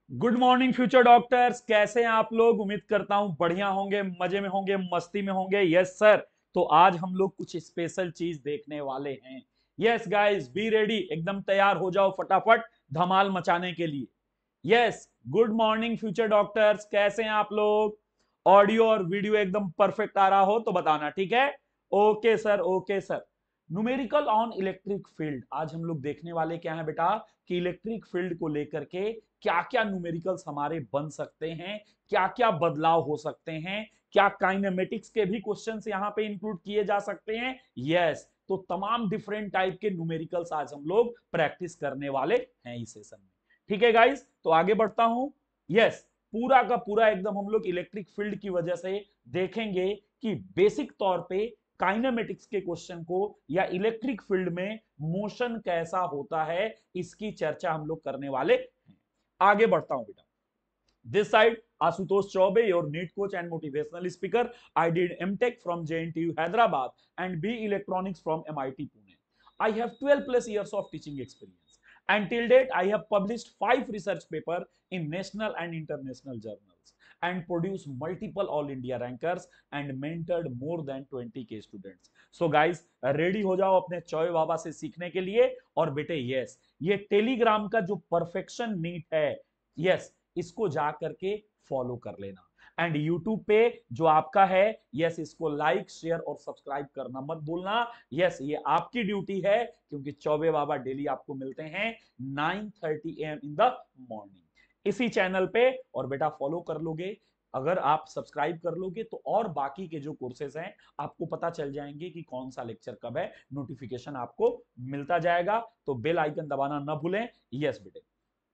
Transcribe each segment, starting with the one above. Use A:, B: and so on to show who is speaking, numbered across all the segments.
A: Good morning future doctors, कैसे हैं आप लोग। उम्मीद करता हूं बढ़िया होंगे, मजे में होंगे, मस्ती में होंगे। Yes sir. तो आज हम लोग कुछ स्पेशल चीज देखने वाले हैं। यस गाइस, बी रेडी, एकदम तैयार हो जाओ फटाफट धमाल मचाने के लिए। Yes, good morning future doctors, कैसे हैं आप लोग। ऑडियो और वीडियो एकदम परफेक्ट आ रहा हो तो बताना, ठीक है। Okay sir, okay sir. Numerical on electric field, आज हम लोग देखने वाले क्या है बेटा, कि इलेक्ट्रिक फील्ड को लेकर के क्या क्या न्यूमेरिकल्स हमारे बन सकते हैं, क्या क्या बदलाव हो सकते हैं, क्या काइनेमेटिक्स के भी क्वेश्चंस यहां पे इंक्लूड किए जा सकते हैं। यस, तो तमाम डिफरेंट टाइप के न्यूमेरिकल्स आज हम लोग प्रैक्टिस करने वाले हैं इस सेशन में। ठीक है गाइस, तो आगे बढ़ता हूं। यस, पूरा का पूरा एकदम हम लोग इलेक्ट्रिक फील्ड की वजह से देखेंगे कि बेसिक तौर पे काइनेमेटिक्स के क्वेश्चन को या इलेक्ट्रिक फील्ड में मोशन कैसा होता है, इसकी चर्चा हम लोग करने वाले हैं। आगे बढ़ता हूं बेटा। This side Ashutosh Chaube, your NEET coach and motivational speaker. I did MTech from JNTU Hyderabad and B Electronics from MIT Pune. I have 12 plus years of teaching experience. Until date, I have published 5 research papers in national and international journals and produced multiple all India rankers and mentored more than 20K students. So guys, ready हो जाओ अपने चौबे बाबा से सीखने के लिए। और बेटे yes, ये टेलीग्राम का जो परफेक्शन नीट है, यस, इसको जा करके फॉलो कर लेना। एंड यूट्यूब पे जो आपका है, यस, इसको लाइक शेयर और सब्सक्राइब करना मत भूलना। यस, ये आपकी ड्यूटी है, क्योंकि चौबे बाबा डेली आपको मिलते हैं 9:30 AM इन द मॉर्निंग इसी चैनल पे। और बेटा फॉलो कर लोगे, अगर आप सब्सक्राइब कर लोगे तो और बाकी के जो कोर्सेज हैं आपको पता चल जाएंगे कि कौन सा लेक्चर कब है, नोटिफिकेशन आपको मिलता जाएगा। तो बेल आइकन दबाना ना भूलें। यस बेटे,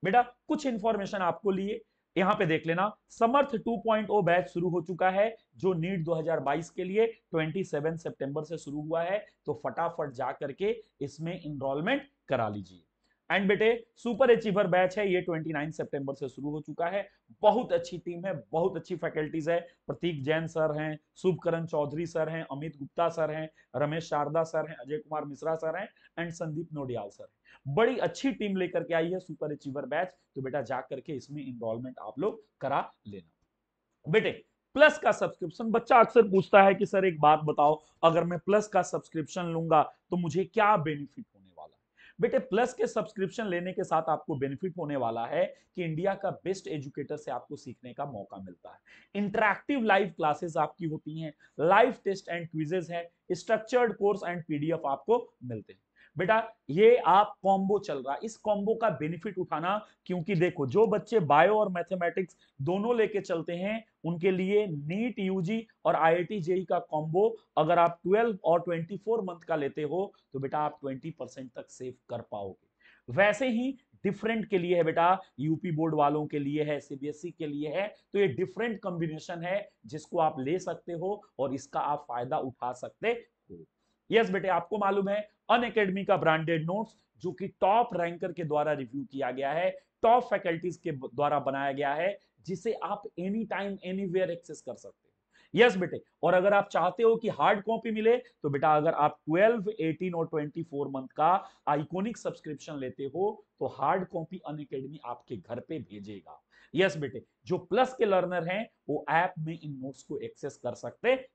A: बेटा कुछ इंफॉर्मेशन आपको लिए यहां पे देख लेना। समर्थ 2.0 बैच शुरू हो चुका है, जो नीट 2022 के लिए 27 सितंबर से शुरू हुआ है। तो फटाफट जा करके इसमें इनरोलमेंट करा लीजिए। एंड बेटे सुपर अचीवर बैच है, ये 29 सितंबर से शुरू हो चुका है। बहुत अच्छी टीम है, बहुत अच्छी फैकल्टीज है। प्रतीक जैन सर हैं, शुभकरण चौधरी सर हैं, अमित गुप्ता सर हैं, रमेश शारदा सर हैं, अजय कुमार मिश्रा सर हैं एंड संदीप नोडियाल सर हैं। बड़ी अच्छी टीम लेकर के आई है सुपर अचीवर बैच। तो बेटा जा करके इसमें इनरोलमेंट आप लोग करा लेना। बेटे प्लस का सब्सक्रिप्शन, बच्चा अक्सर पूछता है कि सर एक बात बताओ, अगर मैं प्लस का सब्सक्रिप्शन लूंगा तो मुझे क्या बेनिफिट होने वाला है। बेटे प्लस के सब्सक्रिप्शन लेने के साथ आपको बेनिफिट होने वाला है कि इंडिया का बेस्ट एजुकेटर से आपको सीखने का मौका मिलता है। इंटरैक्टिव लाइव क्लासेस आपकी होती हैं, लाइव टेस्ट एंड क्विजेस हैं, स्ट्रक्चर्ड कोर्स एंड पीडीएफ आपको मिलते हैं। बेटा ये आप कॉम्बो चल रहा है, इस कॉम्बो का बेनिफिट उठाना। क्योंकि देखो, जो बच्चे बायो और मैथमेटिक्स दोनों लेके चलते हैं, उनके लिए नीट यूजी और आईआईटी जेई का कॉम्बो अगर आप 12 और 24 मंथ का लेते हो तो बेटा आप 20% तक सेव कर पाओगे। वैसे ही डिफरेंट के लिए है बेटा, यूपी बोर्ड वालों के लिए है, सीबीएसई के लिए है। तो ये डिफरेंट कॉम्बिनेशन है जिसको आप ले सकते हो और इसका आप फायदा उठा सकते हो। यस बेटे, आपको मालूम है अन अकेडमी का ब्रांडेड नोट्स, जो कि टॉप रैंकर के द्वारा रिव्यू किया गया है, टॉप फैकल्टीज के द्वारा बनाया गया है, जिसे आप एनी टाइम एनीवेयर एक्सेस कर सकते हो। यस बेटे, और अगर आप चाहते हो कि हार्ड कॉपी मिले तो बेटा अगर आप 12, 18 और 24 मंथ का आइकॉनिक सब्सक्रिप्शन लेते हो तो हार्ड कॉपी अन अकेडमी आपके घर पे भेजेगा। यस बेटे, जो प्लस के लर्नर हैं वो ऐप में इन नोट्स को एक्सेस कर सकते हैं।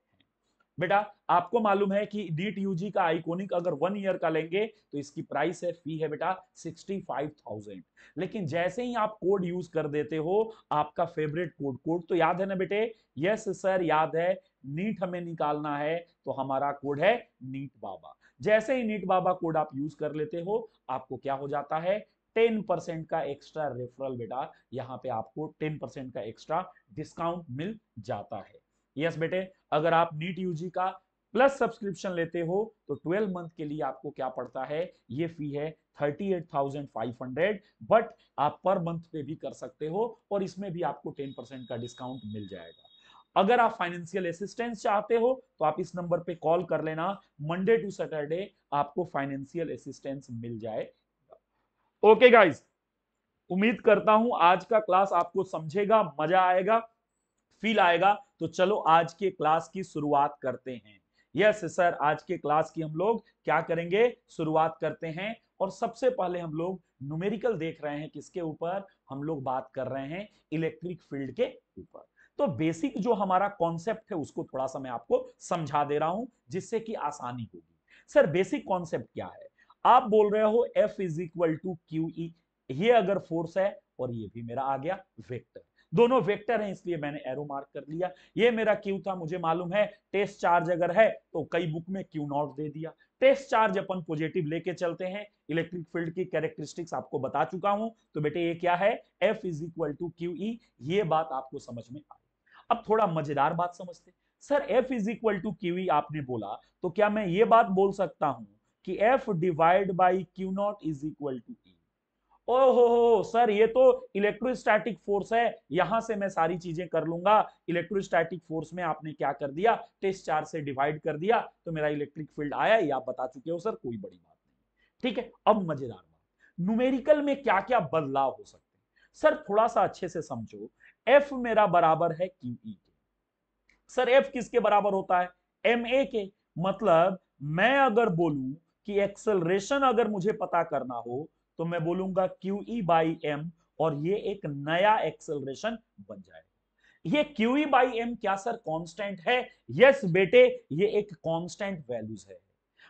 A: बेटा आपको मालूम है कि नीट यूजी का आइकॉनिक अगर 1 ईयर का लेंगे तो इसकी प्राइस है, फी है बेटा 65,000। लेकिन जैसे ही आप कोड यूज कर देते हो, आपका फेवरेट कोड, कोड तो याद है ना बेटे। यस सर याद है, नीट हमें निकालना है तो हमारा कोड है नीट बाबा। जैसे ही नीट बाबा कोड आप यूज कर लेते हो, आपको क्या हो जाता है, 10% का एक्स्ट्रा रेफरल बेटा, यहां पे आपको 10% का एक्स्ट्रा डिस्काउंट मिल जाता है। यस बेटे, अगर आप नीट यूजी का प्लस सब्सक्रिप्शन लेते हो तो 12 मंथ के लिए आपको क्या पड़ता है, ये फी है 38,500। बट आप पर मंथ पे भी कर सकते हो और इसमें भी आपको 10% का डिस्काउंट मिल जाएगा। अगर आप फाइनेंशियल असिस्टेंस चाहते हो तो आप इस नंबर पे कॉल कर लेना, मंडे टू सैटरडे आपको फाइनेंशियल असिस्टेंस मिल जाए। ओके गाइस, उम्मीद करता हूं आज का क्लास आपको समझेगा, मजा आएगा, फील आएगा। तो चलो आज के क्लास की शुरुआत करते हैं। यस सर, आज के क्लास की हम लोग क्या करेंगे, शुरुआत करते हैं। और सबसे पहले हम लोग न्यूमेरिकल देख रहे हैं किसके ऊपर, हम लोग बात कर रहे हैं इलेक्ट्रिक फील्ड के ऊपर। तो बेसिक जो हमारा कॉन्सेप्ट है उसको थोड़ा सा मैं आपको समझा दे रहा हूं जिससे कि आसानी होगी। सर बेसिक कॉन्सेप्ट क्या है, आप बोल रहे हो F is equal to Q E, ये अगर फोर्स है और ये भी मेरा आ गया वेक्टर, दोनों वेक्टर हैं इसलिए मैंने एरो मार्क कर लिया। ये मेरा क्यू था, मुझे मालूम है टेस्ट चार्ज अगर है तो कई बुक में क्यू नॉट दे दिया। टेस्ट चार्ज अपन पॉजिटिव लेके चलते हैं, इलेक्ट्रिक फील्ड की कैरेक्टरिस्टिक्स आपको बता चुका हूं, तो बेटे ये क्या है, F is equal to Q E, ये बात आपको समझ में आई। अब थोड़ा मजेदार बात समझते, sir F is equal to Q E आपने बोला, तो क्या मैं ये बात बोल सकता हूं कि F divide by Q naught is equal to E? ओहो हो सर, ये तो इलेक्ट्रोस्टैटिक फोर्स है, यहां से मैं सारी चीजें कर लूंगा। इलेक्ट्रोस्टैटिक फोर्स में आपने क्या कर दिया, टेस्ट चार्ज से डिवाइड कर दिया तो मेरा इलेक्ट्रिक फील्ड आया, ये आप बता चुके हो सर, कोई बड़ी बात नहीं। ठीक है, अब मजेदार बात, न्यूमेरिकल में क्या क्या बदलाव हो सकते हैं, सर थोड़ा सा अच्छे से समझो। एफ मेरा बराबर है क्यू ई के, सर एफ किसके बराबर होता है, एम ए के। मतलब मैं अगर बोलूं कि एक्सेलरेशन अगर मुझे पता करना हो तो मैं बोलूंगा क्यू ई बाई एम, और ये एक नया एक्सेलरेशन बन जाएगा। ये क्यू ई बाई एम क्या सर कांस्टेंट है, यस बेटे ये एक कांस्टेंट वैल्यूज है।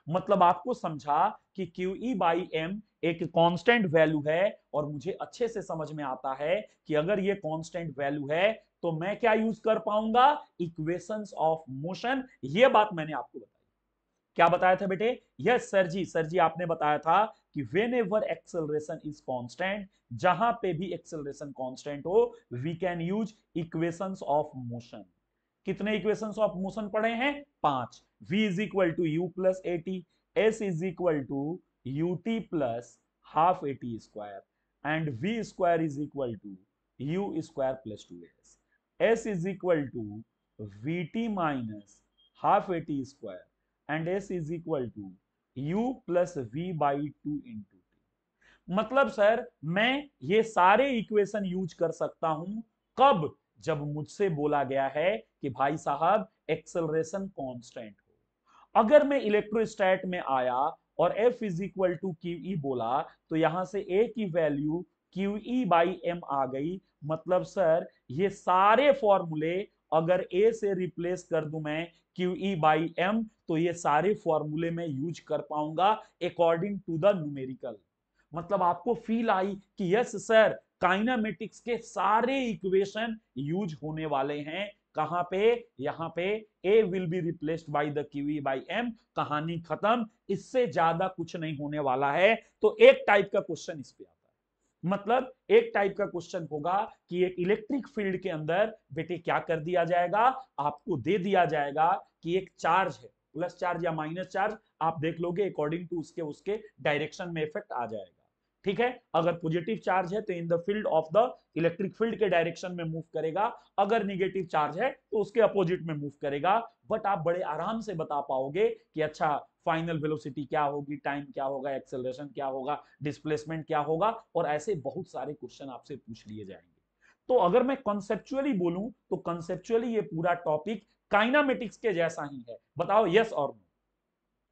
A: मतलब आपको समझा कि क्यू ई बाई एम एक कांस्टेंट वैल्यू है, और मुझे अच्छे से समझ में आता है कि अगर ये कांस्टेंट वैल्यू है तो मैं क्या यूज कर पाऊंगा, इक्वेशंस ऑफ मोशन। ये बात मैंने आपको बताई, क्या बताया था बेटे, यस सर जी आपने बताया था कि whenever acceleration is constant, जहां पे भी एक्सेलरेशन कांस्टेंट हो we can use equations of motion. कितने इक्वेशंस ऑफ मोशन पढ़े हैं, 5। v is equal to U plus A T, S is equal to U T plus half A T square, and v square is equal to U square plus 2s, s is equal to V T minus half A T square, and s is equal to u plus v by 2 into T. मतलब sir मैं ये सारे equation use कर सकता हूं, कब, जब मुझसे बोला गया है कि भाई साहब एक्सेलरेशन कांस्टेंट हो। अगर मैं इलेक्ट्रोस्टैट में आया और F is equal to Q E बोला, तो यहां से A की value Q E by M आ गई। मतलब सर ये सारे फॉर्मूले अगर A से रिप्लेस कर दूं मैं क्यू ई बाई एम, तो ये सारे फॉर्मूले में यूज कर पाऊंगा अकॉर्डिंग टू द न्यूमेरिकल। मतलब आपको फील आई कि यस सर काइनामेटिक्स के सारे इक्वेशन यूज होने वाले हैं, कहां पे, यहां पे A will be replaced by the Q E by M, कहानी खत्म, इससे ज्यादा कुछ नहीं होने वाला है। तो एक टाइप का क्वेश्चन इस पे आता है, मतलब एक टाइप का क्वेश्चन होगा कि एक इलेक्ट्रिक फील्ड के अंदर बेटे क्या कर दिया जाएगा, आपको दे दिया जाएगा कि एक चार्ज है, प्लस चार्ज या माइनस चार्ज आप देख लोगे, अकॉर्डिंग टू उसके उसके डायरेक्शन में इफेक्ट आ जाएगा। ठीक है, अगर पॉजिटिव चार्ज है तो in the field of the electric field के डायरेक्शन में मूव करेगा, अगर निगेटिव चार्ज है तो उसके अपोजिट में मूव करेगा। बट आप बड़े आराम से बता पाओगे कि अच्छा फाइनल वेलोसिटी क्या होगी, टाइम क्या होगा, एक्सेलरेशन क्या होगा, डिस्प्लेसमेंट क्या होगा, और ऐसे बहुत सारे क्वेश्चन आपसे पूछ लिए जाएंगे। तो अगर मैं कॉन्सेप्चुअली बोलूं तो कॉन्सेप्चुअली ये पूरा टॉपिक काइनामेटिक्स के जैसा ही है। बताओ यस और नो,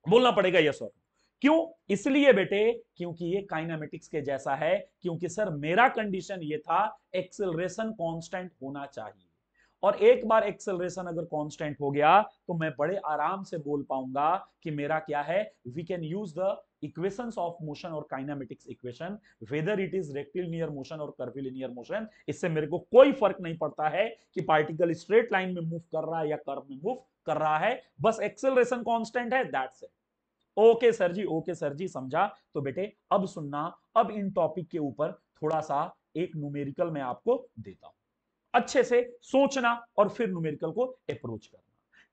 A: बोलना पड़ेगा यस और नो। क्यों, इसलिए बेटे क्योंकि ये काइनेमेटिक्स के जैसा है, क्योंकि सर मेरा कंडीशन ये था एक्सेलरेशन कांस्टेंट होना चाहिए, और एक बार एक्सेलरेशन अगर कांस्टेंट हो गया तो मैं बड़े आराम से बोल पाऊंगा कि मेरा क्या है, we can use the equations of motion और kinematics equation, whether it is rectilinear motion और कर्विलिनियर मोशन, इससे मेरे को कोई फर्क नहीं पड़ता है कि पार्टिकल स्ट्रेट लाइन में मूव कर रहा है या कर्व में मूव कर रहा है, बस एक्सेलरेशन कांस्टेंट है, दैट्स इट। ओके सर जी समझा। तो बेटे अब सुनना, अब इन टॉपिक के ऊपर थोड़ा सा एक न्यूमेरिकल मैं आपको देता हूं, अच्छे से सोचना और फिर न्यूमेरिकल को अप्रोच करना।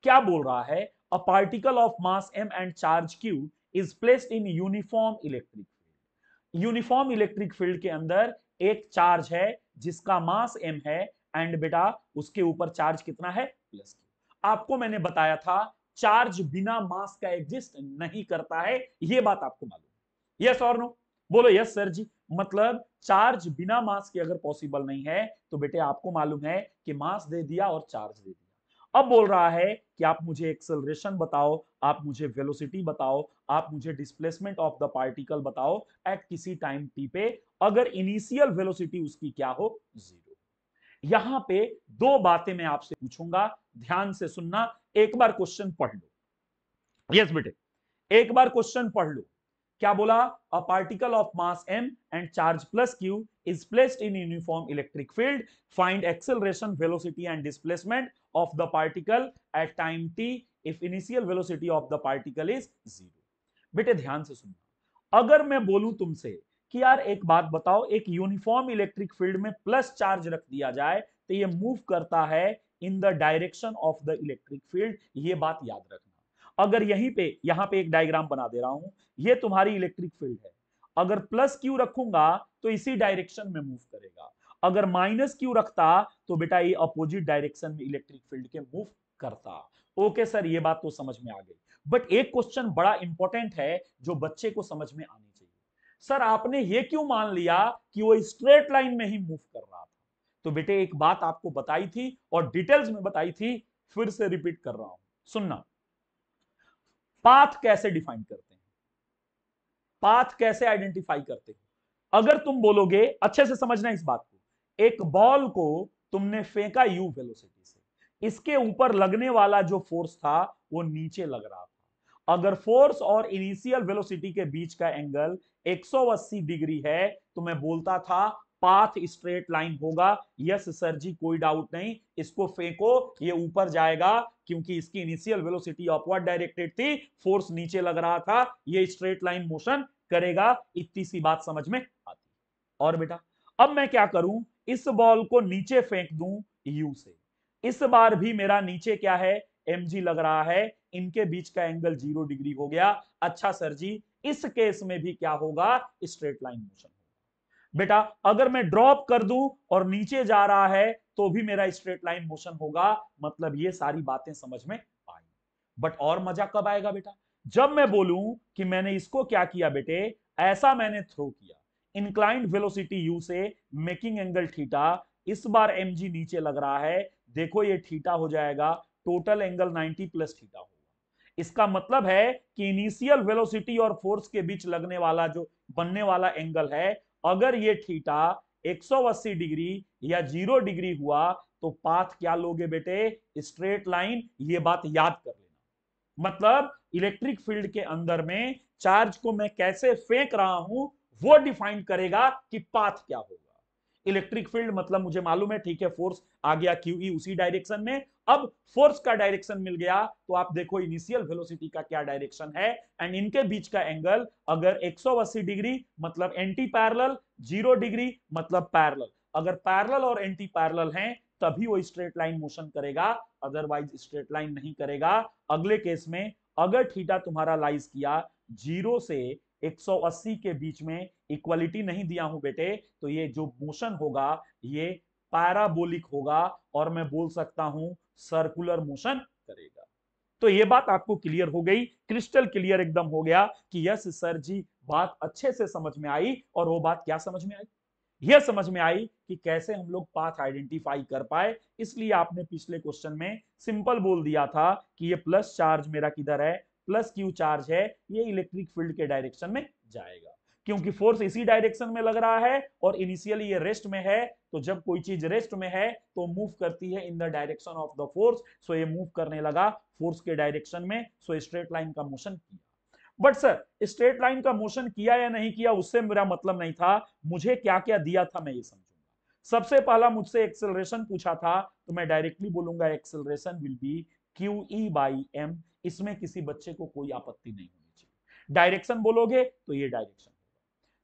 A: क्या बोल रहा है, अ particle of mass m and charge q is placed in uniform electric field. Uniform electric field के अंदर एक चार्ज है जिसका मास m है, एंड बेटा उसके ऊपर चार्ज कितना है, प्लस q। आपको मैंने बताया था चार्ज बिना मास का एग्जिस्ट नहीं करता है, यह बात आपको मालूम है, यस और नो, बोलो यस सर जी। मतलब चार्ज बिना मास के अगर पॉसिबल नहीं है तो बेटे आपको मालूम है कि मास दे दिया और चार्ज दे दिया। अब बोल रहा है कि आप मुझे एक्सेलरेशन बताओ, आप मुझे वेलोसिटी बताओ, आप मुझे डिस्प्लेसमेंट ऑफ द पार्टिकल बताओ एट किसी टाइम टी पे, अगर इनिशियल वेलोसिटी उसकी क्या हो, जीरो। यहां पे दो बातें मैं आपसे पूछूंगा, ध्यान से सुनना, एक बार क्वेश्चन पढ़ लो। यस बेटे, एक बार क्वेश्चन पढ़ लो। क्या बोला? अ particle of mass m and charge plus q is placed in uniform electric field, find acceleration, velocity and displacement of the particle at time t if initial velocity of the particle is zero. बेटे ध्यान से सुनना, अगर मैं बोलूं तुमसे कि यार एक बात बताओ, एक यूनिफॉर्म इलेक्ट्रिक फील्ड में प्लस चार्ज रख दिया जाए तो ये मूव करता है in the direction of the electric field, ये बात याद रखना। अगर यहां पे एक डायग्राम बना दे रहा हूं, ये तुम्हारी इलेक्ट्रिक फील्ड है, अगर प्लस क्यू रखूंगा तो इसी डायरेक्शन में मूव करेगा, अगर माइनस क्यू रखता तो बेटा ये अपोजिट डायरेक्शन में इलेक्ट्रिक फील्ड के मूव करता। ओके सर, ये बात तो समझ में आ गई, बट एक क्वेश्चन बड़ा इंपॉर्टेंट है जो बच्चे को समझ में आनी चाहिए। सर आपने ये क्यों मान लिया कि वो स्ट्रेट लाइन में ही मूव कर रहा था? तो बेटे एक बात आपको बताई थी और डिटेल्स में बताई थी, फिर से रिपीट कर रहा हूं, सुनना। पाथ कैसे डिफाइन करते हैं, पाथ कैसे आइडेंटिफाई करते हैं? अगर तुम बोलोगे, अच्छे से समझना इस बात को, एक बॉल को तुमने फेंका यू वेलोसिटी से, इसके ऊपर लगने वाला जो फोर्स था वो नीचे लग रहा था। अगर फोर्स और इनिशियल वेलोसिटी के बीच का एंगल 180 डिग्री है तो मैं बोलता था पाथ स्ट्रेट लाइन होगा। यस सर जी, कोई डाउट नहीं, इसको फेंको ये ऊपर जाएगा क्योंकि इसकी इनिशियल वेलोसिटी अपवर्ड डायरेक्टेड थी, फोर्स नीचे लग रहा था, ये स्ट्रेट लाइन मोशन करेगा। इतनी सी बात समझ में आती। और बेटा अब मैं क्या करूं, इस बॉल को नीचे फेंक दूं यू से, इस बार भी मेरा नीचे क्या है, mg लग रहा है, इनके बीच का एंगल 0 डिग्री हो गया। अच्छा सर जी, इस केस में भी क्या होगा, स्ट्रेट लाइन मोशन होगा। बेटा अगर मैं ड्रॉप कर दूं और नीचे जा रहा है तो भी मेरा स्ट्रेट लाइन मोशन होगा। मतलब ये सारी बातें समझ में आई। बट और मजा कब आएगा बेटा, जब मैं बोलूं कि मैंने इसको क्या किया बेटे, ऐसा मैंने थ्रो किया, इंक्लाइंड वेलोसिटी यू से मेकिंग एंगल थीटा, इस बार mg नीचे लग रहा है, देखो ये थीटा हो जाएगा, टोटल एंगल 90 प्लस थीटा होगा। इसका मतलब है कि इनिशियल वेलोसिटी और फोर्स के बीच लगने वाला जो बनने वाला एंगल है, अगर ये थीटा 180 डिग्री या 0 डिग्री हुआ तो पाथ क्या लोगे बेटे, स्ट्रेट लाइन। ये बात याद कर लेना। मतलब इलेक्ट्रिक फील्ड के अंदर में चार्ज को मैं कैसे फेंक रहा हूं वो डिफाइन करेगा कि पाथ क्या होगा। इलेक्ट्रिक फील्ड मतलब मुझे मालूम है, ठीक है, फोर्स आ गया क्यूई उसी डायरेक्शन में, अब फोर्स का डायरेक्शन मिल गया तो आप देखो इनिशियल वेलोसिटी का क्या डायरेक्शन है, एंड इनके बीच का एंगल अगर 180 डिग्री मतलब एंटी पैरेलल, 0 डिग्री मतलब पैरेलल। अगर पैरेलल और एंटी पैरेलल हैं तभी वो स्ट्रेट लाइन मोशन करेगा, अदरवाइज स्ट्रेट लाइन नहीं करेगा। अगले केस में अगर थीटा तुम्हारा लाइज किया 0 से 180 के बीच में, इक्वलिटी नहीं दिया हूं बेटे, तो ये जो मोशन होगा ये पैराबोलिक होगा और मैं बोल सकता हूं सर्कुलर मोशन करेगा। तो ये बात आपको क्लियर हो गई, क्रिस्टल क्लियर एकदम हो गया कि यस सर जी, बात अच्छे से समझ में आई। और वो बात क्या समझ में आई, यह समझ में आई कि कैसे हम लोग पाथ आइडेंटिफाई कर पाए। इसलिए आपने पिछले क्वेश्चन में सिंपल बोल दिया था कि ये प्लस चार्ज मेरा किधर है, प्लस क्यू चार्ज है, ये इलेक्ट्रिक फील्ड के डायरेक्शन में जाएगा क्योंकि फोर्स इसी डायरेक्शन में लग रहा है और इनिशियली ये रेस्ट में है। तो जब कोई चीज रेस्ट में है तो मूव करती है in the direction of the force, so ये मूव करने लगा फोर्स के डायरेक्शन में, सो स्ट्रेट लाइन का मोशन किया। बट सर स्ट्रेट लाइन का मोशन किया या नहीं किया उससे मेरा मतलब नहीं था, मुझे क्या क्या दिया था मैं ये समझूंगा। सबसे पहला मुझसे एक्सेलरेशन पूछा था तो मैं डायरेक्टली बोलूंगा acceleration will be Q E by M, इसमें किसी बच्चे को कोई आपत्ति नहीं होनी चाहिए। डायरेक्शन बोलोगे तो ये डायरेक्शन होगा।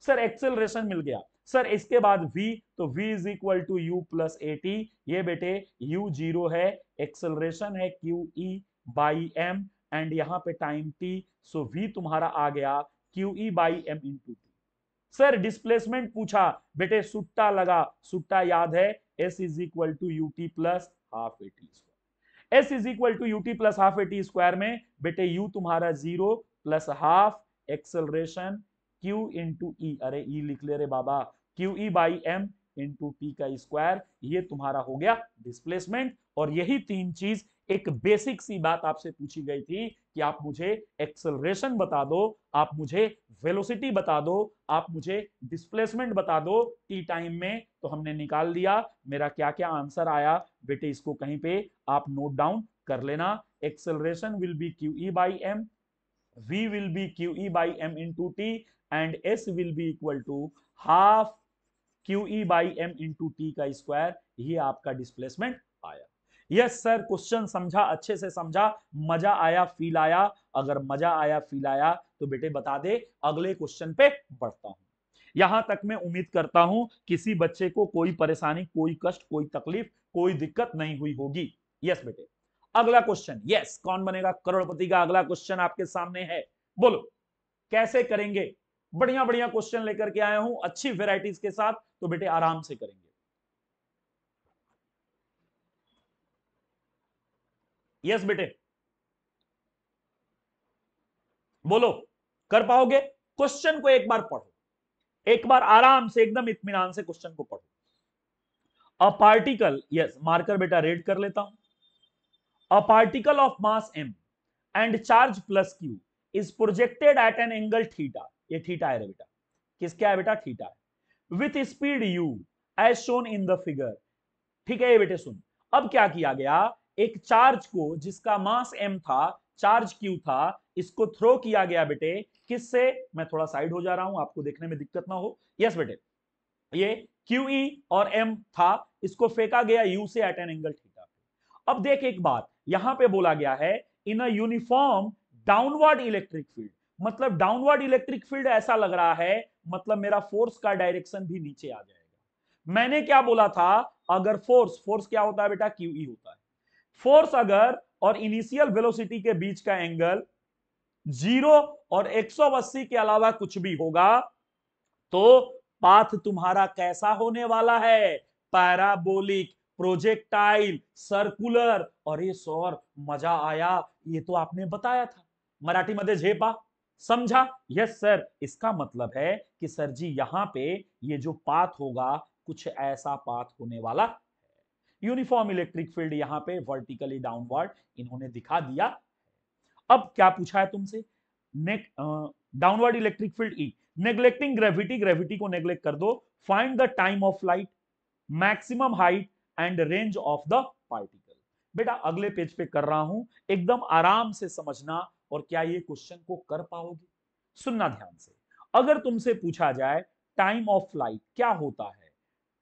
A: सर एक्सेलरेशन मिल गया, सर इसके बाद v, तो v is equal to U plus A T, ये बेटे u 0 है, एक्सेलरेशन है Q E by M, and यहां पे टाइम t, सो v तुम्हारा आ गया Q E by M into T. Sir displacement पूछा, बेटे सुट्टा लगा, सुट्टा याद है, s is equal to U T plus half A T square, s is equal to U T plus half A T square में बेटे u तुम्हारा 0 plus half acceleration q into E, अरे ई लिख ले रे बाबा, Q E by M into T का square, ये तुम्हारा हो गया डिस्प्लेसमेंट। और यही तीन चीज एक बेसिक सी बात आपसे पूछी गई थी कि आप मुझे एक्सेलरेशन बता दो, आप मुझे वेलोसिटी बता दो, आप मुझे डिस्प्लेसमेंट बता दो टी टाइम में, तो हमने निकाल दिया। मेरा क्या क्या आंसर आया बेटे, इसको कहीं पे आप नोट डाउन कर लेना। Acceleration will be Q E by M, v will be qe by m into t, and s will be equal to half qe by m into t का स्क्वायर। ये आपका डिस्प्लेसमेंट आया। Yes sir, question समझा, अच्छे से समझा, मजा आया, फील आया? अगर मजा आया, फील आया तो बेटे बता दे, अगले क्वेश्चन पे बढ़ता हूं। यहां तक मैं उम्मीद करता हूं किसी बच्चे को कोई परेशानी, कोई कष्ट, कोई तकलीफ, कोई दिक्कत नहीं हुई होगी। यस बेटे, अगला क्वेश्चन, यस, कौन बनेगा करोड़पति का अगला क्वेश्चन आपके सामने है। बोलो कैसे करेंगे? बढ़िया बढ़िया क्वेश्चन लेकर के आया हूं अच्छी वेराइटीज के साथ, तो बेटे आराम से करेंगे। यस बेटे, बोलो कर पाओगे? क्वेश्चन को एक बार पढ़ो, एक बार आराम से एकदम इत्मीनान से क्वेश्चन को पढ़ो। अ पार्टिकल, यस मार्कर बेटा रेड कर लेता हूं। अ particle of mass m and charge plus q is projected at an angle theta, ये थीटा है बेटा, किसका है बेटा? थीटा है, with speed u as shown in the figure। ठीक है ये बेटे सुन, अब क्या किया गया, एक चार्ज को जिसका मास m था, चार्ज q था, इसको थ्रो किया गया बेटे, किससे? मैं थोड़ा साइड हो जा रहा हूं आपको देखने में दिक्कत ना हो। यस बेटे, ये QE और m था, इसको फेंका गया u से एट एन एंगल थीटा। अब देख एक बात, यहां पे बोला गया है in a uniform downward electric field, मतलब डाउनवर्ड इलेक्ट्रिक फील्ड ऐसा लग रहा है, मतलब मेरा फोर्स का डायरेक्शन भी नीचे आ जाएगा। मैंने क्या बोला था, अगर फोर्स, फोर्स क्या होता है बेटा? QE होता है। फोर्स अगर और इनिशियल वेलोसिटी के बीच का एंगल 0 और 180 के अलावा कुछ भी होगा, तो पाथ तुम्हारा कैसा होने वाला है? Parabolic, projectile, circular. और ये सौर मजा आया, ये तो आपने बताया था मराठी मध्ये झेपा, समझा? यस सर, इसका मतलब है कि सर जी यहां पे ये जो पाथ होगा कुछ ऐसा पाथ होने वाला है। यूनिफॉर्म इलेक्ट्रिक फील्ड यहां पे वर्टिकली डाउनवर्ड इन्होंने दिखा दिया। अब क्या पूछा है तुमसे? नेक downward electric field E, neglecting gravity, gravity को नेग्लेक्ट कर दो, find the time of flight, maximum height and range of the particle. बेटा अगले पेज पे कर रहा हूं, एकदम आराम से समझना, और क्या ये क्वेश्चन को कर पाओगे? सुनना ध्यान से। अगर तुमसे पूछा जाए टाइम ऑफ लाइट क्या होता है,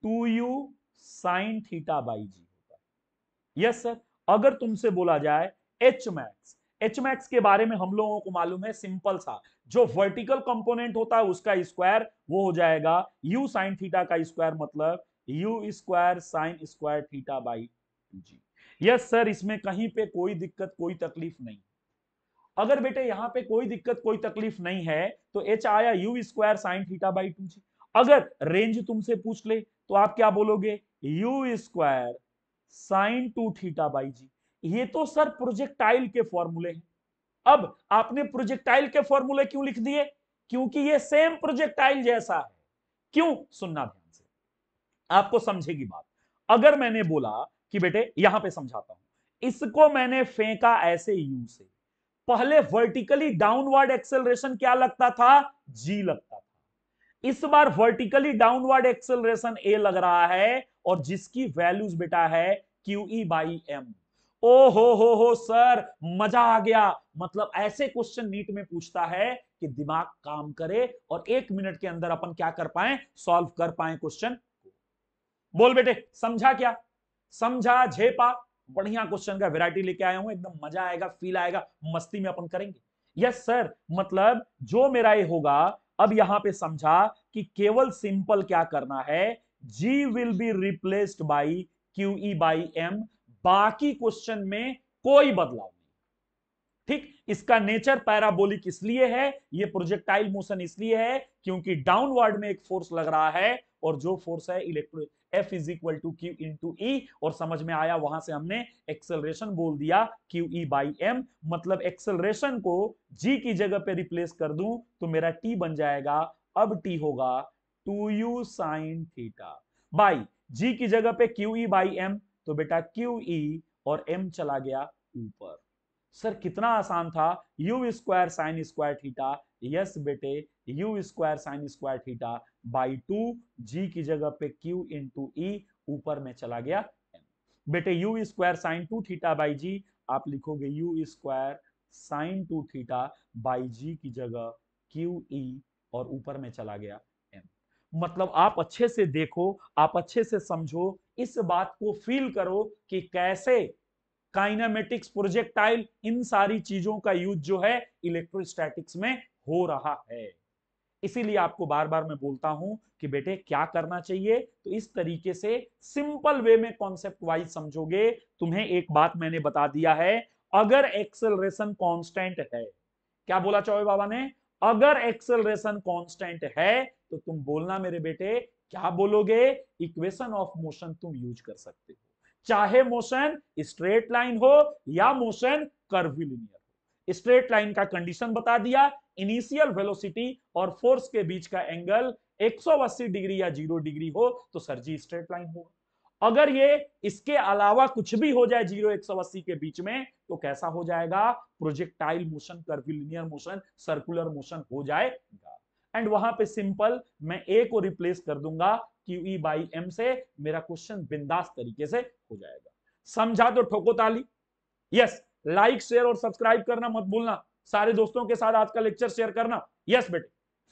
A: 2u साइन थीटा बाई जी होता है। यस सर, अगर तुमसे बोला जाए एच मैक्स, एच मैक्स के बारे में हम लोगों को मालूम है, सिंपल सा, जो वर्टिकल कंपोनेंट होता है उसका स्क्वायर वो हो जाएगा u साइन थीटा का स्क्वायर, मतलब u square sine square theta by 2g। Yes sir, इसमें कहीं पे कोई दिक्कत, कोई तकलीफ नहीं। अगर बेटे यहां पे कोई दिक्कत, कोई तकलीफ नहीं है, तो एच आया u square sign theta by 2g। अगर रेंज तुमसे पूछ ले तो आप क्या बोलोगे? u square sine 2 theta by g. ये तो सर प्रोजेक्टाइल के फॉर्मूले हैं। अब आपने प्रोजेक्टाइल के फॉर्मूले क्यों लिख दिए? क्योंकि ये सेम प्रोजेक्टाइल जैसा है। क्यों? सुनना ध्यान से, आपको समझेगी बात। अगर मैंने बोला कि बेटे यहां पे समझाता हूं, इसको मैंने फेंका ऐसे यू से, पहले वर्टिकली डाउनवर्ड एक्सेलरेशन क्या लगता था? जी लगता था। इस बार वर्टिकली डाउनवर्ड एक्सेलरेशन ए लग रहा है, और जिसकी वैल्यूज बेटा है QE बाई एम। ओ हो सर, मजा आ गया। मतलब ऐसे क्वेश्चन नीट में पूछता है कि दिमाग काम करे और 1 मिनट के अंदर अपन क्या कर पाए? सॉल्व कर पाए क्वेश्चन। बोल बेटे समझा क्या? समझा? झेपा? बढ़िया क्वेश्चन का वैरायटी लेके आया हूं, एकदम मजा आएगा, फील आएगा, मस्ती में अपन करेंगे। यस सर, मतलब जो मेरा ये होगा, अब यहां पे समझा कि केवल सिंपल क्या करना है, G will be replaced by QE by M, बाकी क्वेश्चन में कोई बदलाव नहीं। ठीक, इसका नेचर पैराबोलिक इसलिए है, ये प्रोजेक्टाइल मोशन इसलिए है क्योंकि डाउनवर्ड में एक फोर्स लग रहा है, और जो फोर्स है electro F is equal to Q into E, और समझ में आया, वहां से हमने एक्सेलरेशन बोल दिया QE बाई M। मतलब एक्सेलरेशन को G की जगह पे रिप्लेस कर दूं तो मेरा T बन जाएगा, अब T होगा 2u sign theta by G की जगह पे QE बाई M, तो बेटा QE और M चला गया, ऊपर। सर कितना आसान था, you square sine square theta, yes बेटे u square sine square theta by 2, जी की जगह पे क्यू इंटू ई, ऊपर में चला गया एम। बेटे u square sine 2 theta by g, आप लिखोगे u square sine 2 theta by g की जगह क्यू ई, और ऊपर में चला गया एम। मतलब आप अच्छे से देखो, आप अच्छे से समझो, इस बात को फील करो कि कैसे काइनेमेटिक्स, प्रोजेक्टाइल, इन सारी चीजों का यूज जो है इलेक्ट्रोस्टैटिक्स में हो रहा है। इसीलिए आपको बार बार मैं बोलता हूं कि बेटे क्या करना चाहिए, तो इस तरीके से सिंपल वे में कॉन्सेप्ट वाइज समझोगे। तुम्हें एक बात मैंने बता दिया है, अगर एक्सेलरेशन कांस्टेंट है, क्या बोला चौबे बाबा ने, अगर एक्सेलरेशन कांस्टेंट है तो तुम बोलना मेरे बेटे, क्या बोलोगे, इक्वेशन ऑफ मोशन तुम यूज कर सकते हो, चाहे मोशन स्ट्रेट लाइन हो या मोशन कर्विलिनियर हो। स्ट्रेट लाइन का कंडीशन बता दिया, इनिशियल वेलोसिटी और फोर्स के बीच का एंगल 180 डिग्री या 0 डिग्री हो तो सर जी स्ट्रेट लाइन होगा। अगर ये इसके अलावा कुछ भी हो जाए 0 180 के बीच में तो कैसा हो जाएगा, projectile motion, curvilinear motion, circular motion हो जाएगा। एंड वहां पे सिंपल मैं ए को रिप्लेस कर दूंगा क्यू ई बाई एम से, मेरा क्वेश्चन बिंदास तरीके से हो जाएगा। समझा तो ठोको ताली। यस, लाइक शेयर और सब्सक्राइब करना मत भूलना, सारे दोस्तों के साथ आज का लेक्चर शेयर करना। यस बेटे,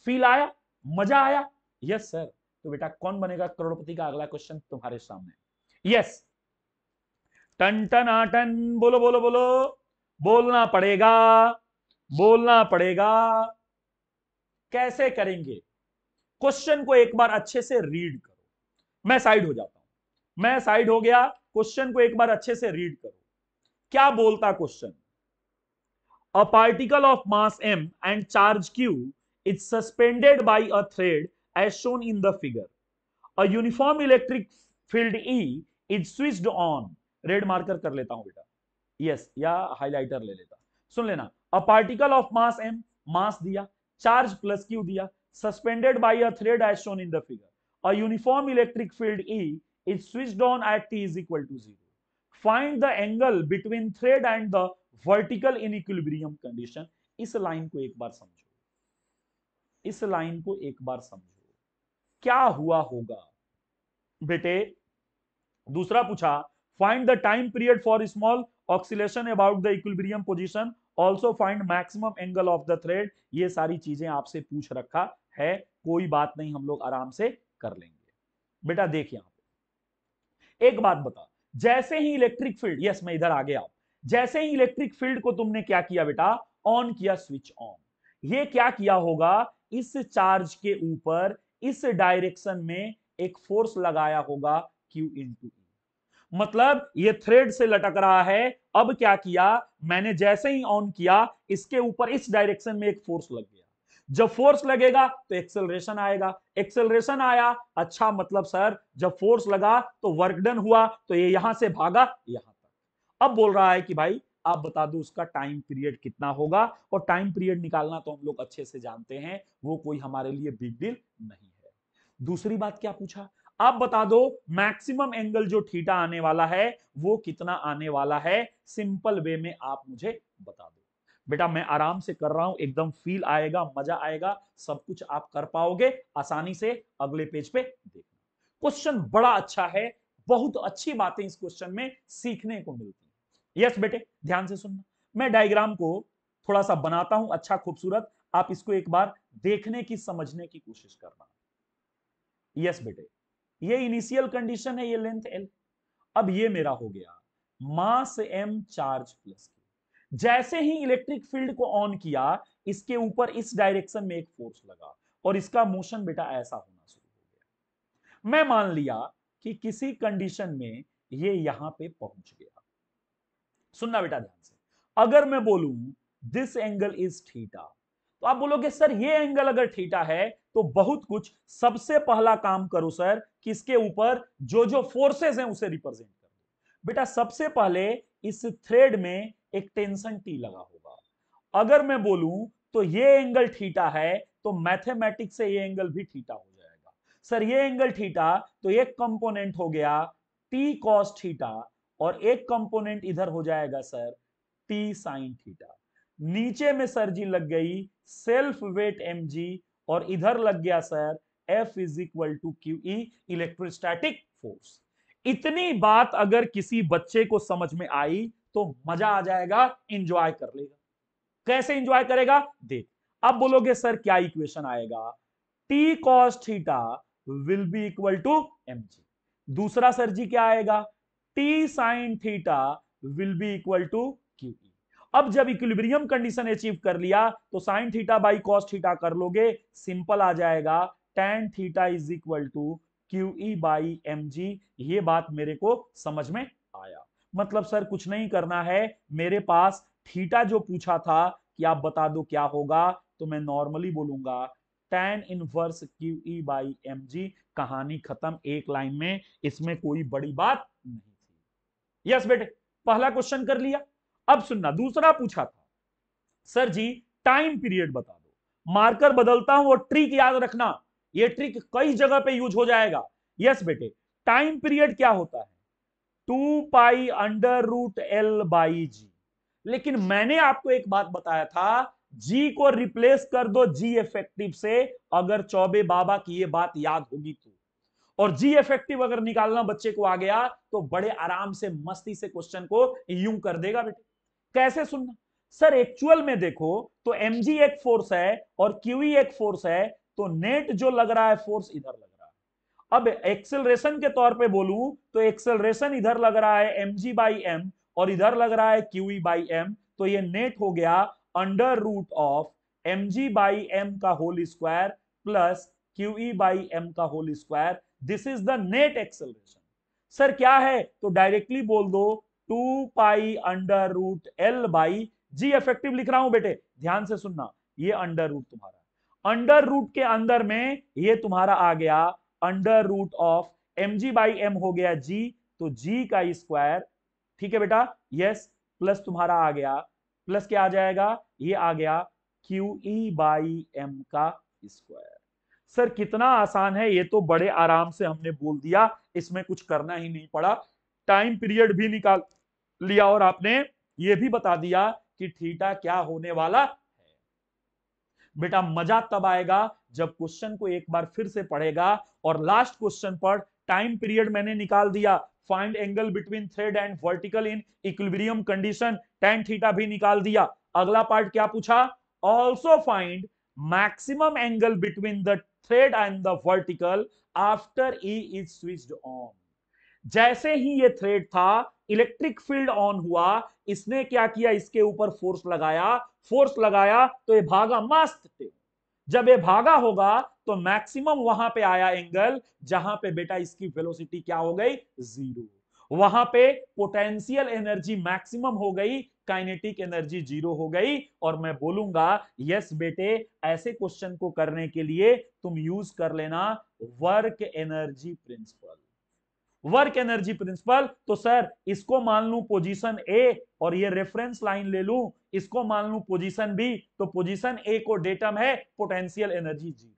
A: फील आया, मजा आया, यस सर। तो बेटा कौन बनेगा करोड़पति का अगला क्वेश्चन तुम्हारे सामने। यस, टन टन आटन, बोलो बोलो बोलो, बोलना पड़ेगा, बोलना पड़ेगा। कैसे करेंगे, क्वेश्चन को एक बार अच्छे से रीड करो। मैं साइड हो जाता हूं, मैं साइड हो गया, क्वेश्चन को एक बार अच्छे से रीड करो। क्या बोलता question, a particle of mass m and charge q is suspended by a thread as shown in the figure. A uniform electric field E is switched on. Red marker कर लेता हूं बेटा, यस, या highlighter ले लेता, सुन लेना। A particle of mass m, mass दिया, चार्ज प्लस क्यू दिया, suspended by a thread as shown in the figure, a uniform electric field E is switched on at t is equal to 0. Find the angle between thread and the vertical in equilibrium condition. इस line को एक बार समझो, इस line को एक बार समझो, क्या हुआ होगा बेटे। दूसरा पूछा, find the time period for small oscillation about the equilibrium position, also find maximum angle of the thread. ये सारी चीजें आपसे पूछ रखा है, कोई बात नहीं, हम लोग आराम से कर लेंगे। बेटा देख यहां पे एक बात बता, जैसे ही इलेक्ट्रिक फील्ड, यस मैं इधर आ गया, जैसे ही इलेक्ट्रिक फील्ड को तुमने क्या किया बेटा, ऑन किया, स्विच ऑन, ये क्या किया होगा, इस चार्ज के ऊपर इस डायरेक्शन में एक फोर्स लगाया होगा Q इंटू ई। मतलब ये थ्रेड से लटक रहा है, अब क्या किया मैंने, जैसे ही ऑन किया इसके ऊपर इस डायरेक्शन में एक फोर्स लग गया। जब फोर्स लगेगा तो एक्सेलरेशन आएगा, एक्सेलरेशन आया, अच्छा मतलब सर जब फोर्स लगा तो वर्क डन हुआ, तो ये यहां से भागा यहां तक। अब बोल रहा है कि भाई आप बता दो उसका टाइम पीरियड कितना होगा, और टाइम पीरियड निकालना तो हम लोग अच्छे से जानते हैं, वो कोई हमारे लिए बिग डील नहीं है। दूसरी बात क्या पूछा, आप बता दो मैक्सिमम एंगल जो थीटा आने वाला है वो कितना आने वाला है, सिंपल वे में आप मुझे बता दो। बेटा मैं आराम से कर रहा हूं, एकदम फील आएगा, मजा आएगा, सब कुछ आप कर पाओगे आसानी से। अगले पेज पे देखना, क्वेश्चन बड़ा अच्छा है, बहुत अच्छी बातें इस क्वेश्चन में सीखने को मिलती है। यस बेटे ध्यान से सुनना, मैं डायग्राम को थोड़ा सा बनाता हूं अच्छा खूबसूरत, आप इसको एक बार देखने की, समझने की कोशिश करना। यस बेटे, ये इनिशियल कंडीशन है, ये लेंथ एल, अब ये मेरा हो गया मास m चार्ज प्लस q। जैसे ही इलेक्ट्रिक फील्ड को ऑन किया इसके ऊपर इस डायरेक्शन में एक फोर्स लगा और इसका मोशन बेटा ऐसा होना शुरू हो गया। मैं मान लिया कि किसी कंडीशन में ये यहां पे पहुंच गया। सुनना बेटा ध्यान से, अगर मैं बोलूं दिस एंगल इज थीटा, तो आप बोलोगे सर ये एंगल अगर थीटा है तो बहुत कुछ, सबसे पहला काम करो सर किसके ऊपर, जो जो फोर्सेस हैं उसे रिप्रेजेंट कर दो। बेटा सबसे पहले इस थ्रेड में एक टेंशन टी लगा होगा, अगर मैं बोलूं तो ये एंगल थीटा है तो मैथमेटिक्स से ये एंगल भी थीटा हो जाएगा। सर ये एंगल थीटा, तो एक कंपोनेंट हो गया टी कॉस थीटा, और एक कंपोनेंट इधर हो जाएगा सर टी साइन थीटा। नीचे में सर जी लग गई सेल्फ वेट mg और इधर लग गया sir F is equal to QE electrostatic force. इतनी बात अगर किसी बच्चे को समझ में आई तो मजा आ जाएगा, इंजॉय कर लेगा। कैसे इंजॉय करेगा देख। अब बोलोगे सर क्या इक्वेशन आएगा, T cos theta will be equal to mg। दूसरा सर जी क्या आएगा, T sine theta will be equal to QE। अब जब इक्विलिब्रियम कंडीशन अचीव कर लिया तो sine theta by cos theta कर लोगे, सिंपल आ जाएगा tan theta is equal to QE by mg। ये बात मेरे को समझ में आया। मतलब सर कुछ नहीं करना है, मेरे पास थीटा जो पूछा था कि आप बता दो क्या होगा, तो मैं नॉर्मली बोलूंगा tan inverse QE by mg। कहानी खत्म, एक लाइन में, इसमें कोई बड़ी बात नहीं थी। यस बेटे, पहला क्वेश्चन कर लिया। अब सुनना, दूसरा पूछा था सर जी टाइम पीरियड बता दो। मार्कर बदलता हूं और ट्रिक याद रखना, यह ट्रिक कई जगह पे यूज हो जाएगा। यस बेटे, टाइम पीरियड क्या होता है, 2 pi under root L by g. लेकिन मैंने आपको एक बात बताया था, जी को रिप्लेस कर दो जी इफेक्टिव से, अगर चौबे बाबा की ये बात याद होगी तो। और जी इफेक्टिव अगर निकालना बच्चे को आ गया तो बड़े आराम से मस्ती से क्वेश्चन को यूं कर देगा बेटे। कैसे सुनना सर, एक्चुअल में देखो तो mg एक फोर्स है और QE एक फोर्स है, तो नेट जो लग रहा है फोर्स इधर लग रहा है। अब एक्सेलरेशन के तौर पे बोलूं तो एक्सेलरेशन इधर लग रहा है mg बाई m और इधर लग रहा है QE बाई m, तो ये नेट हो गया under root of mg by m का whole square plus QE by m का whole square. This is the net acceleration. Sir क्या है, तो डायरेक्टली बोल दो 2 pi under root L by g. Effective लिख रहा हूं बेटे, ध्यान से सुनना, ये अंडर रूट तुम्हारा, अंडर रूट के अंदर में ये तुम्हारा आ गया under root of mg by m हो गया जी, तो जी का स्क्वायर, ठीक है बेटा, यस, प्लस तुम्हारा आ गया, प्लस क्या आ जाएगा, ये आ गया QE बाई एम का स्क्वायर। सर कितना आसान है, ये तो बड़े आराम से हमने बोल दिया, इसमें कुछ करना ही नहीं पड़ा। टाइम पीरियड भी निकाल लिया और आपने ये भी बता दिया कि थीटा क्या होने वाला है। बेटा मजा तब आएगा जब क्वेश्चन को एक बार फिर से पढ़ेगा और लास्ट क्वेश्चन पर टाइम पीरियड मैंने निकाल दिया, find angle between thread and vertical in equilibrium condition, tan theta भी निकाल दिया। अगला पार्ट क्या पूछा, also find maximum angle between the thread and the vertical after E is switched on. जैसे ही ये थ्रेड था, इलेक्ट्रिक फील्ड ऑन हुआ, इसने क्या किया, इसके ऊपर फोर्स लगाया, फोर्स लगाया तो ये भागा मस्त थे। जब ये भागा होगा तो मैक्सिमम वहां पे आया एंगल जहां पे बेटा इसकी वेलोसिटी क्या हो गई, जीरो। वहां पे पोटेंशियल एनर्जी मैक्सिमम हो गई, काइनेटिक एनर्जी जीरो हो गई। और मैं बोलूंगा यस बेटे, ऐसे क्वेश्चन को करने के लिए तुम यूज कर लेना work energy principal. Work energy principal, तो सर इसको मान लूं पोजीशन ए और ये रेफरेंस लाइन ले लूं, इसको मान लूं पोजीशन बी, तो पोजीशन ए को डेटम है पोटेंशियल एनर्जी जीरो,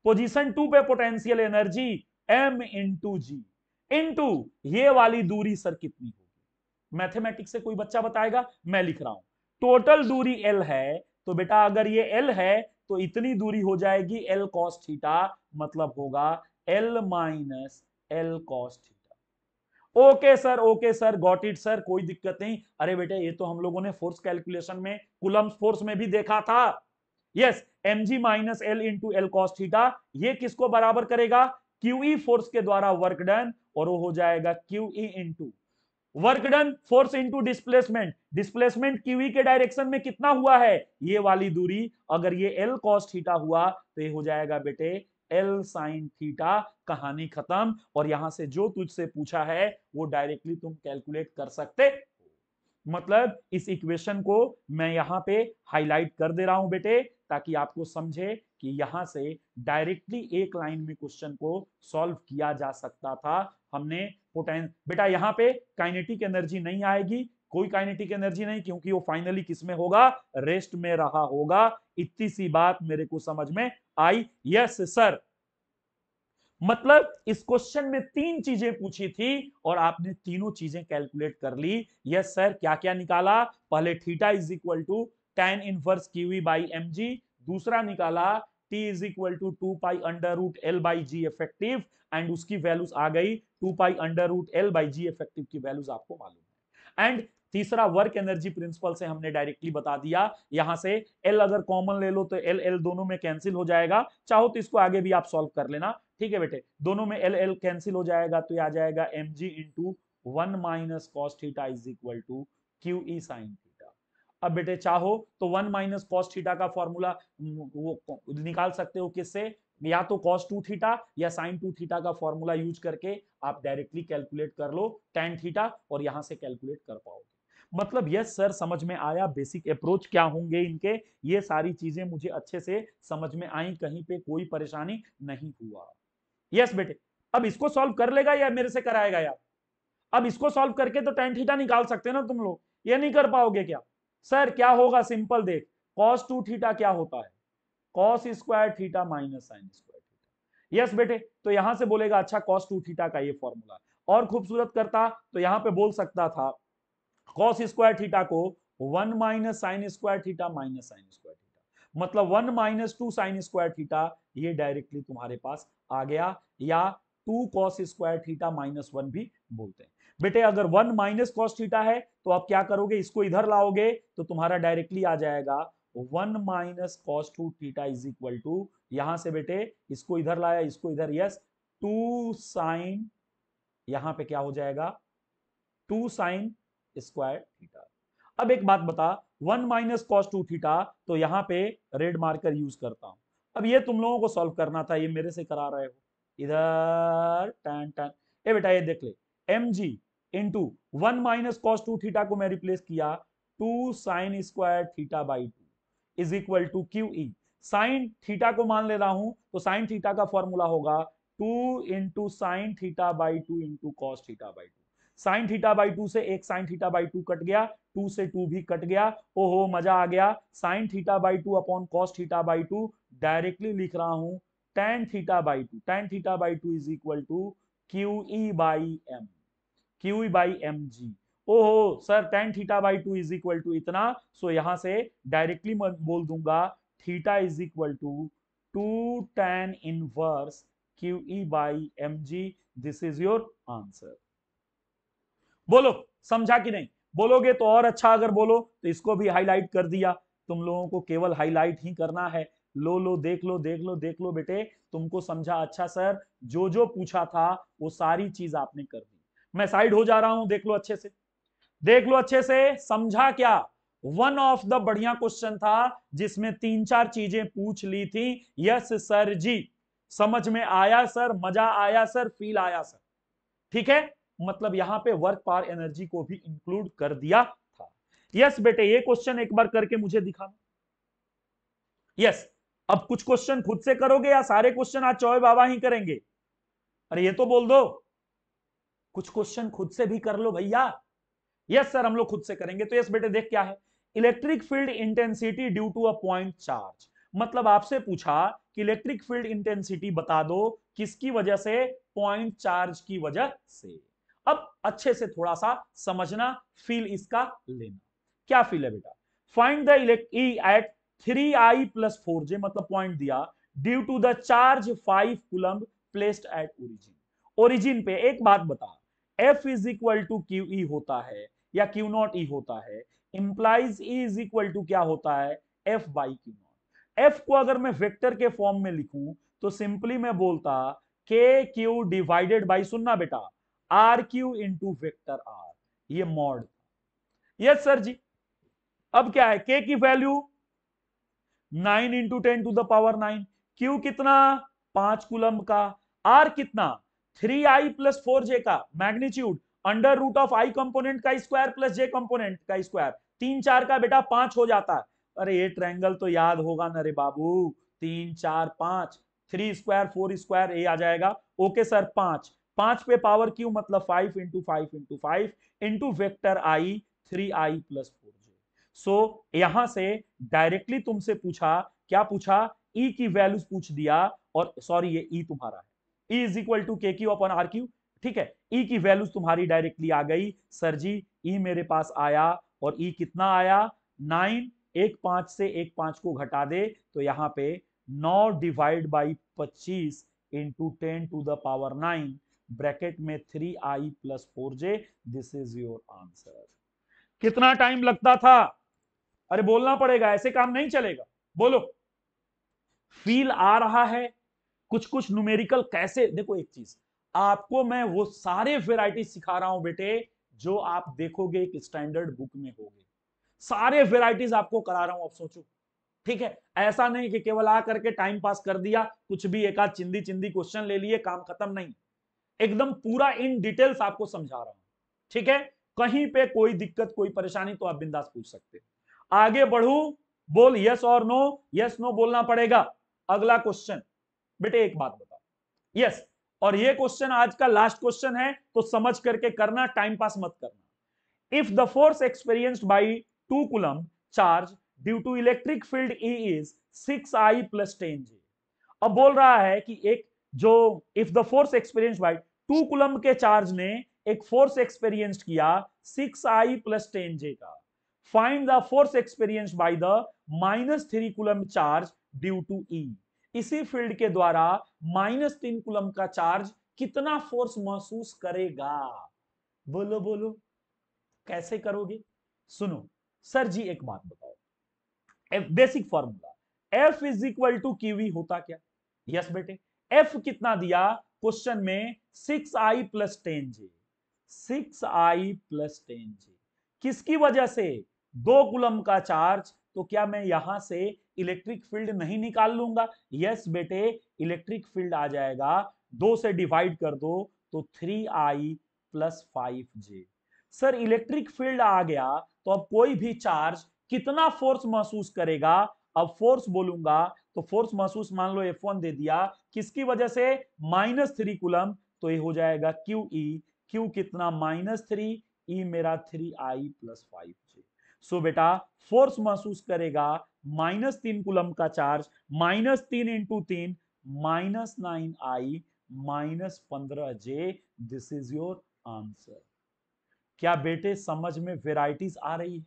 A: पोजीशन 2 पे पोटेंशियल एनर्जी m इंटू जी इंटू ये वाली दूरी सर कितनी होगी, मैथमेटिक्स से कोई बच्चा बताएगा, मैं लिख रहा हूं, टोटल दूरी l है, तो बेटा अगर ये l है तो इतनी दूरी हो जाएगी l cos थीटा, मतलब होगा l minus l cos theta. Okay sir got it sir, कोई दिक्कत नहीं। अरे बेटे ये तो हम लोगों ने फोर्स कैलकुलेशन में कूलम्ब फोर्स में भी देखा था। Yes, mg minus L into L cos theta, ये किसको बराबर करेगा, QE फोर्स के द्वारा वर्क डन, और वो हो जाएगा QE into work done force into displacement, displacement QE के डायरेक्शन में कितना हुआ है, ये वाली दूरी, अगर ये L cos थीटा हुआ तो ये हो जाएगा बेटे L sin थीटा। कहानी खत्म। और यहां से जो तुझसे पूछा है वो डायरेक्टली तुम कैलकुलेट कर सकते हो। मतलब इस इक्वेशन को मैं यहां पे हाईलाइट कर दे रहा हूं बेटे, ताकि आपको समझे कि यहां से डायरेक्टली एक लाइन में क्वेश्चन को सॉल्व किया जा सकता था। हमने बेटा यहां पे काइनेटिक एनर्जी नहीं आएगी, कोई काइनेटिक एनर्जी नहीं, क्योंकि वो फाइनली किसमें होगा, रेस्ट में रहा होगा। इतनी सी बात मेरे को समझ में आई। यस सर, मतलब इस क्वेश्चन में तीन चीजें पूछी थी और आपने तीनों चीजें कैलकुलेट कर ली। यस सर, क्या क्या निकाला? पहले theta is equal to tan inverse QE by m g, दूसरा निकाला t is equal to 2 pi under root L by g effective, and उसकी वैल्यूज आ गई 2 pi under root L by g effective की वैल्यूज आपको मालूम है। And तीसरा वर्क एनर्जी प्रिंसिपल से हमने डायरेक्टली बता दिया, यहां से एल अगर कॉमन ले लो तो एल एल दोनों में कैंसिल हो जाएगा, चाहो तो इसको आगे भी आप सॉल्व कर लेना। ठीक है बेटे, दोनों में एल एल कैंसिल हो जाएगा तो ये आ जाएगा m g into 1 - cos theta is equal to Q E sine theta. अब बेटे चाहो तो 1 - cos थीटा का फॉर्मूला वो निकाल सकते हो किससे, या तो cos 2 थीटा या sin 2 थीटा का फॉर्मूला यूज करके आप डायरेक्टली कैलकुलेट कर लो tan थीटा और यहां से कैलकुलेट कर पाओगे। मतलब यस सर, समझ में आया बेसिक अप्रोच क्या होंगे इनके, ये सारी चीजें मुझे अच्छे से समझ में आई, कहीं पे कोई परेशानी नहीं हुआ। यस बेटे, अब इसको सॉल्व कर लेगा या मेरे से कराएगा यार? अब इसको सॉल्व करके तो tan थीटा निकाल सकते हैं ना तुम लोग, ये नहीं कर पाओगे क्या? सर क्या होगा, सिंपल देख, cos 2 थीटा क्या होता है, cos² theta minus sin² theta. Yes बेटे, तो यहां से बोलेगा अच्छा cos 2 थीटा का ये फॉर्मूला और खूबसूरत करता तो यहां पे बोल सकता था cos² थीटा को 1 - sin² theta minus sin² theta, मतलब 1 - 2 sin² थीटा, ये डायरेक्टली तुम्हारे पास आ गया, या 2 cos² थीटा माइनस 1 भी बोलते हैं। बेटे अगर 1 - cos थीटा है तो आप क्या करोगे, इसको इधर लाओगे तो तुम्हारा डायरेक्टली आ जाएगा 1 - cos 2 theta is equal to, यहां से बेटे इसको इधर लाया, इसको इधर, यस 2 sin, यहां पे क्या हो जाएगा 2 sin² थीटा। अब एक बात बता, 1 - cos 2 थीटा, तो यहां पे रेड मार्कर यूज करता हूं। अब ये तुम लोगों को सॉल्व करना था, ये मेरे से करा रहे हो, इधर टन टन, ए बेटा ये देख ले, m g into 1 - cos 2 theta को मैं रिप्लेस किया 2 sin² theta by 2 is equal to Q E, sine theta को मान ले रहा हूं तो साइन थीटा का फॉर्मूला होगा 2 × sin θ/2 इंटू कॉस θ/2। साइन थीटा/2 से एक साइन थीटा/2 कट गया, 2 से 2 भी कट गया, ओहो मजा आ गया, साइन थीटा/2 अपॉन कॉस θ/2, डायरेक्टली लिख रहा हूं tan θ/2, tan θ/2 is equal to QE/m, QE/mg। ओहो sir tan θ/2 is equal to इतना, सो यहां से डायरेक्टली बोल दूंगा theta is equal to 2 tan inverse QE/mg, this is your answer. बोलो समझा कि नहीं? बोलोगे तो और अच्छा, अगर बोलो तो इसको भी हाईलाइट कर दिया, तुम लोगों को केवल हाईलाइट ही करना है। लो लो देख लो देख लो देख लो बेटे, तुमको समझा अच्छा सर, जो जो पूछा था वो सारी चीज आपने कर दी। मैं साइड हो जा रहा हूं, देख लो अच्छे से, देख लो अच्छे से, समझा क्या? वन ऑफ द बढ़िया क्वेश्चन था जिसमें 3 4 चीजें पूछ ली थी। यस सर जी, समझ में आया सर, मजा आया सर, फील आया सर, ठीक है? मतलब यहां पे वर्क पावर एनर्जी को भी इंक्लूड कर दिया था। यस बेटे, ये क्वेश्चन एक बार करके मुझे दिखाना। यस, अब कुछ क्वेश्चन खुद से करोगे या सारे क्वेश्चन आज चौबे बाबा ही करेंगे? अरे ये तो बोल दो, कुछ क्वेश्चन खुद से भी कर लो भैया। यस सर, हम लोग खुद से करेंगे। तो यस बेटे देख क्या है, electric field intensity due to a point charge, मतलब आपसे पूछा कि इलेक्ट्रिक फील्ड इंटेंसिटी बता दो, किसकी वजह से? पॉइंट चार्ज की वजह से। अब अच्छे से थोड़ा सा समझना, फील इसका लेना। क्या फील है बेटा? Find the E eight 3I+4j, मतलब पॉइंट दिया, due to the charge 5 coulomb placed at origin. Origin पे एक बात बता, F is equal to Q E होता है या क्यू नॉट ई होता है, implies E is equal to क्या होता है? F/Q0। F को अगर मैं वेक्टर के फॉर्म में लिखूं तो सिंपली मैं बोलता KQ डिवाइडेड बाई, सुनना बेटा, RQ इंटू वेक्टर R, ये मॉड। यस सर जी। अब क्या है, K की वैल्यू 9 इंटू 10⁻⁹, Q कितना? 5 कूलम का, R कितना? 3I+4j का magnitude, under root of I component का स्क्वायर प्लस J कंपोनेंट का स्क्वायर, 3 4 का बेटा 5 हो जाता है। अरे ये ट्रायंगल तो याद होगा ना रे बाबू, 3 4 5, 3² 4² ये आ जाएगा। ओके सर, 5 5 पे पावर क्यू, मतलब 5 into 5 into 5 into vector I 3I+4j। सो यहां से डायरेक्टली तुमसे पूछा, क्या पूछा? ई की वैल्यूज पूछ दिया, और सॉरी ये ई तुम्हारा है, ई इज इक्वल टू के क्यू अपन आर क्यू, ठीक है। ई की वैल्यूज तुम्हारी डायरेक्टली आ गई सर जी, ई मेरे पास आया और ई कितना आया 9, एक 5 से एक 5 को घटा दे तो यहां पे 9 divide by 25 into 10 to the power 9 bracket में 3i plus 4j, this is your answer. कितना टाइम लगता था? अरे बोलना पड़ेगा, ऐसे काम नहीं चलेगा, बोलो। फील आ रहा है? कुछ कुछ न्यूमेरिकल कैसे, देखो एक चीज आपको मैं वो सारे वेराइटी सिखा रहा हूं बेटे जो आप देखोगे एक स्टैंडर्ड बुक में होंगे, सारे वेराइटीज आपको करा रहा हूं, अब सोचो, ठीक है। ऐसा नहीं कि केवल आ करके टाइम पास कर दिया, कुछ भी एक आध चिंदी चिंदी क्वेश्चन ले लिए, काम खत्म, नहीं, एकदम पूरा इन डिटेल्स आपको समझा रहा हूं, ठीक है। कहीं पे कोई दिक्कत कोई परेशानी तो आप बिंदास पूछ सकते हो। आगे बढ़ू, बोल यस और नो, यस नो बोलना पड़ेगा। अगला क्वेश्चन बेटे एक बात बताओ, यस, और ये क्वेश्चन आज का लास्ट क्वेश्चन है तो समझ करके करना, टाइम पास मत करना। If the force experienced by 2 coulomb charge due to electric field E is 6i plus 10j। अब बोल रहा है कि एक जो if the force experienced by 2 coulomb के चार्ज ने एक फोर्स एक्सपीरियंस्ड किया 6i प्लस 10j का, find the force experienced by the -3 coulomb charge due to E। इसी फील्ड के द्वारा -3 कूलम का चार्ज कितना फोर्स महसूस करेगा? बोलो बोलो, कैसे करोगे? सुनो सर जी एक बात बताओ, basic formula F is equal to QV होता क्या? यस बेटे, एफ कितना दिया क्वेश्चन में 6i plus 10j, 6i plus 10j, किसकी वजह से? 2 कूलम का चार्ज, तो क्या मैं यहां से इलेक्ट्रिक फील्ड नहीं निकाल लूंगा? यस बेटे, इलेक्ट्रिक फील्ड आ जाएगा, 2 से डिवाइड कर दो तो 3i plus 5j। Sir electric field आ गया तो अब कोई भी चार्ज कितना फोर्स महसूस करेगा? अब फोर्स बोलूंगा तो फोर्स महसूस मान लो F1 दे दिया, किसकी वजह से? -3 कूलम, तो ये हो जाएगा QE, Q कितना -3, E मेरा 3i प्लस 5j। सो बेटा फोर्स महसूस करेगा -3 कूलम का charge, -3 into 3 -9i -15j, this is your answer. क्या बेटे समझ में वेराइटीज आ रही है?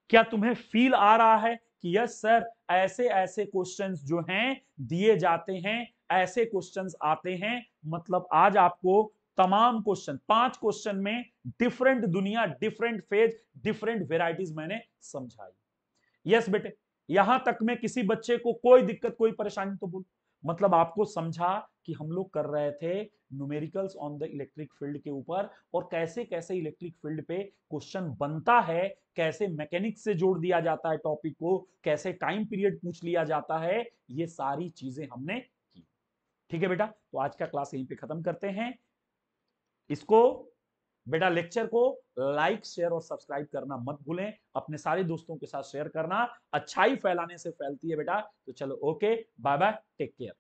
A: क्या तुम्हें फील आ रहा है कि यस सर ऐसे ऐसे क्वेश्चंस जो हैं दिए जाते हैं, ऐसे क्वेश्चंस आते हैं, मतलब आज आपको तमाम क्वेश्चन 5 क्वेश्चन में डिफरेंट दुनिया, डिफरेंट फेज, डिफरेंट वेराइटीज मैंने समझाई। यस बेटे, यहां तक में किसी बच्चे को कोई दिक्कत कोई परेशानी तो बोल, मतलब आपको समझा कि हम लोग कर रहे थे numericals on the electric field के ऊपर, और कैसे कैसे इलेक्ट्रिक फील्ड पे क्वेश्चन बनता है, कैसे मैकेनिक्स से जोड़ दिया जाता है टॉपिक को, कैसे टाइम पीरियड पूछ लिया जाता है, ये सारी चीजें हमने की। ठीक है बेटा, तो आज का क्लास यहीं पे खत्म करते हैं। इसको बेटा लेक्चर को लाइक शेयर और सब्सक्राइब करना मत भूलें, अपने सारे दोस्तों के साथ शेयर करना, अच्छाई फैलाने से फैलती है बेटा। तो चलो okay, bye bye, take care.